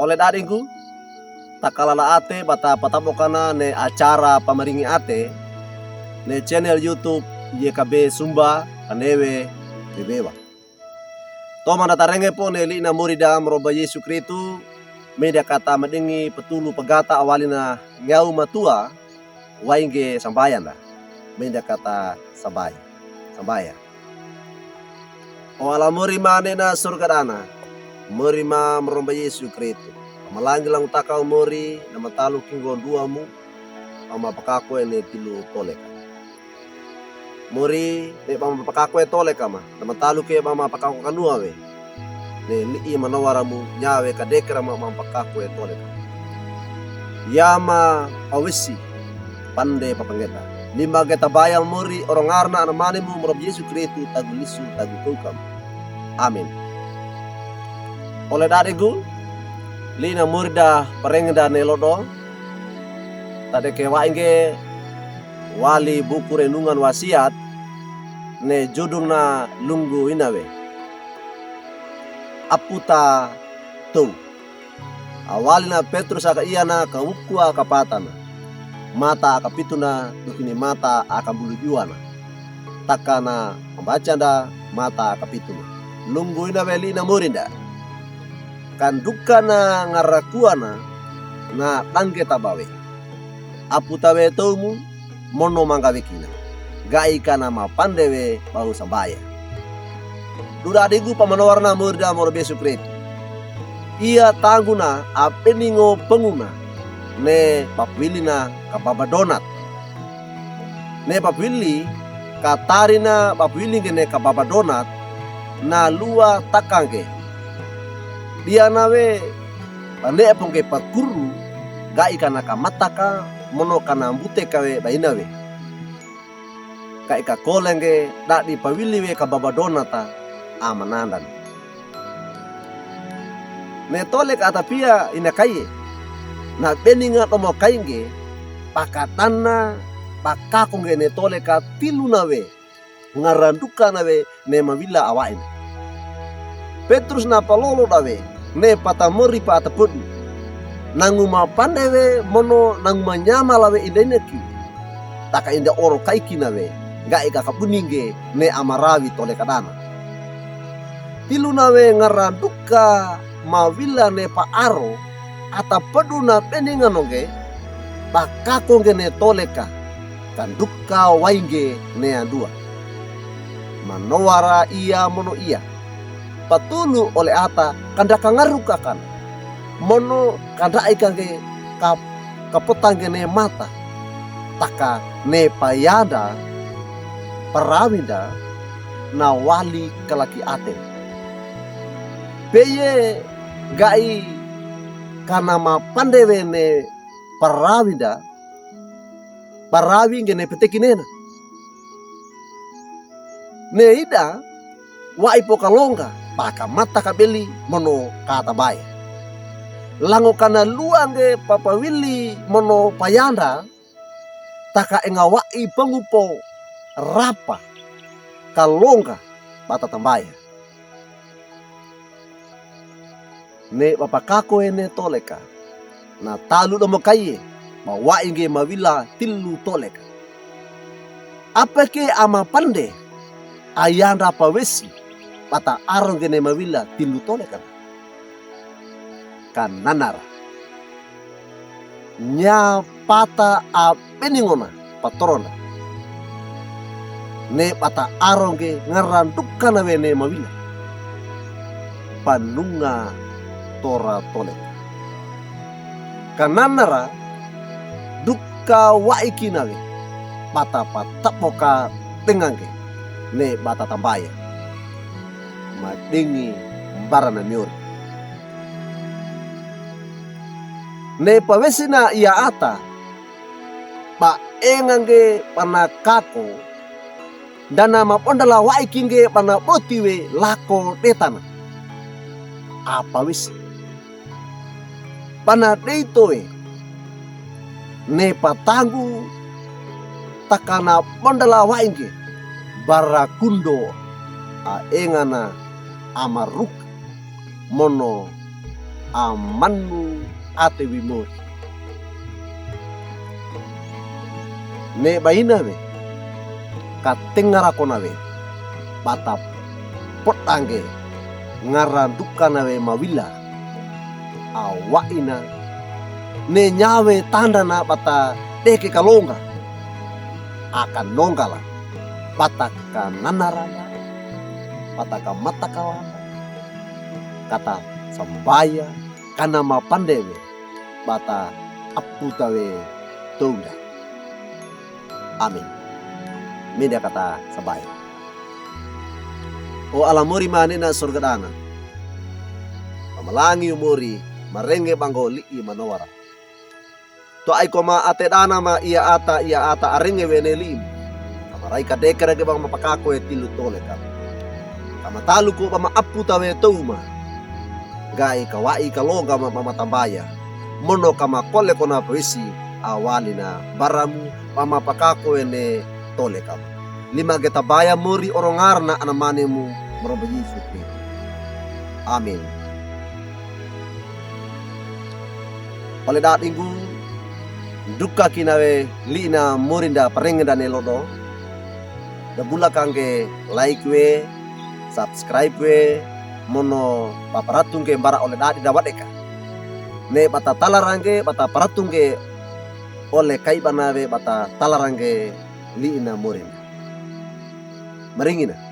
Oleh dariku takalala ate bata patapokana ne acara pamaringi ate ne channel YouTube YKB Sumba anewe bebewa. Toma datarenge po ne li na murida meroba Yesu Kristu media kata madengi petulu pegata awalina ngau matua wainge sambayan lah. Media kata sambaya. O ala murima nena surga dana murima meroba Yesu Kristu. Malangi lang utakaw mori na matalo kingon duamu ama pakako ene tilu toleka. Mori ne pama pakako e toleka ma na matalo ke mama pakako kanua we. Ne li manawaramu nyawe kadekra mama pakako e toleka. Yama awisi pande papangeta. Lima geta bayal mori orang arna anamanimu merob Yesu Kristu tagulisu tagutukam. Amin. Oleh dariku lina murda parengda nelodo tade ke wainge wali buku renungan wasiat ne judulna lunggu inawe aputa tu awalina Petrus aka iyana ka ukua kapatana mata aka pituna dukini mata aka bulu juana takana membacanda mata aka pituna lunggu inawe lina murinda kan dukana ngarakuana na tangke tabawe apu tawe tomu mono mangawekina gai kana ma pandewe bau sambaya duda adigu pamanawarna murda moro Yesu Kristu ia tangguna apeningo penguna ne papwilina kababadonat ne papwili katarina papwili gene kababadonat na lua takangke dia nawe pande pongke pakuru gai kana kamataka mono kana mbute kawe bainawe kai ka kolenge dadi pawiliwe ka babadonata amanandan ne tole ka atapia ina kaye na beninga tomo kainge pakatana pakakongge ne tole ka tilunawe ngaranduka nawe ne mawila awain Petrus na palolo dawe ne patamori pa atapudu nanguma pandewe mono nanguma nyama lawe ideneki taka inda oro kaiki nawe ga ika kabuninge ne amarawi tole kadana tilu nawe ngaranduka mawila ne pa aro atapudu na peninganonge pakakongge ne toleka kanduka wainge ne andua manowara iya mono iya patulu oleh ata kanda kangarukakan mono kanda ikange kapotangge ne mata taka ne payada parawinda na wali kalaki ate peye gai kana ma pandewe ne parawinda parawinge ne petekinena ne ida wa ipo kalonga paka mata kabeli mono kata baya lango kana luange papawili mono payanda taka engawai pengupo rapa kalonga bata tambaya ne papakako ene toleka na talu domo kaye mawa inge mawila tilu toleka apake ama pande ayanda pawesi pata arong gene mawila tilu tole kan nanara nya pata apeningona patorona ne pata arong ge ngaranduka na wene mawila panunga tora tole kan nanara duka waikinawe pata patapoka tengange ne bata tambaya madingi mbara na miori ne pawesina ia ata pa engange panakako dana mapondala waikinge pana botiwe lako detana apa wis pana deitoe ne patangu takana pondala wainge barakundo a engana amaruk mono amanmu ate wimori. Ne baina we katengara kona we bata potange ngaranduka we mawila awaina ne nyawe tanda na bata deke kalonga akan nonggala bata kananaraya bata kamatakawana kata sambaya kana mapandewe bata aputawe tunda. Amin. Minda kata sabaya. O alamori mani na surga dana. Pamalangi umuri marenge banggoli i manowara. To ay koma ate dana ma iya ata arenge wenelim. Kamaray kadekere ke bang mapakako e tilu tole ka. Kamatalu ko pamaapu tawe tuma. Gai kawai kalonga mamatambaya. Mono kama kole kona puisi awali na baramu pamapakako ene tole ka. Lima getabaya muri orongarna anamanemu meroba Yesus Kristus. Amin. Oleh dat minggu duka kinawe lina murinda parengda nelodo. Da bula kangge like we, subscribe we, mono paparatung ke bara oleh dat dapat eka. Ne bata talarange bata paratung ke oleh kai banawe bata talarange lina murinda. Maringina.